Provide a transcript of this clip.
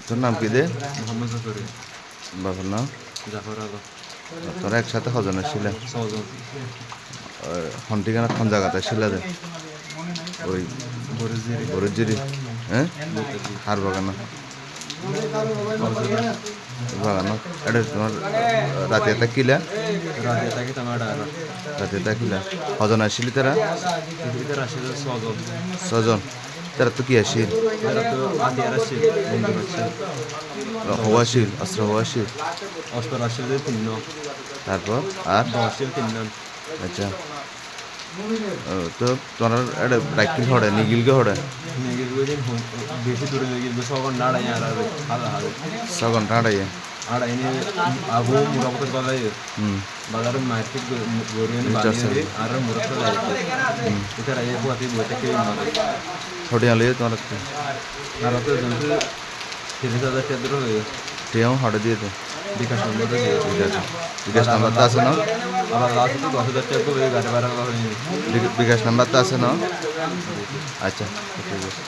তোর নাম কি দে? মোহাম্মদ জাফরি। বাবার নাম? জাফর আলম। তোরা একসাথে হজন ছিল? ছজন। হন ঠিকানা কোন জায়গাতে ছিল? ওই বরিশজিরি। বরুজিরি। হ্যাঁ, নেতাজি। হার বাগানো ফজরা। বাগানো এটা তোমার রাতে এটা কিলা? রাতে থাকি তামাডা আর রাতে এটা কিলা হজন আসিলি তারা? ইধর আসলে ছজন। ছজন। তারা তো কি আসিল? এরা তো আদিয়ার আসছিল, বন্দুক আসছিল, হওয়াশিল, অস্ত্র হওয়াশিল। অস্ত্র আসছিল তিন। তারপর আর? দশের তিন। আচ্ছা। তো তোমার এটা রাইকিল হড়ে নিগিলকে হড়ে নেগের দিন বেশি দূরে লেগে গেল, সখন নাড়াই আর হাদা হাদে 6 ঘন্টা আড়াইয়ে। আড়াই নিয়ে আবু মুরাপতের বালাই বাজারে মার্কেট গরিয়ানি বানিয়ে আর মুরাপ এটা রাইয়ে বুয়াতি বইতে কে মাদে ছোটি আলিয়ে তোমার আর তো জন্তু 30,000 টাকা ধরে হয়ে টিয়াও হড়ে দিয়ে তো বিকাশ নম্বর দিয়ে ঠিক আছে। বিকাশ নাম্বারটা আছে না? আবার লাস্ট তো 10,000 টাকা করে গাড়ি ভাড়া হয়নি। বিকাশ নাম্বারটা আছে না? আচ্ছা ঠিক আছে।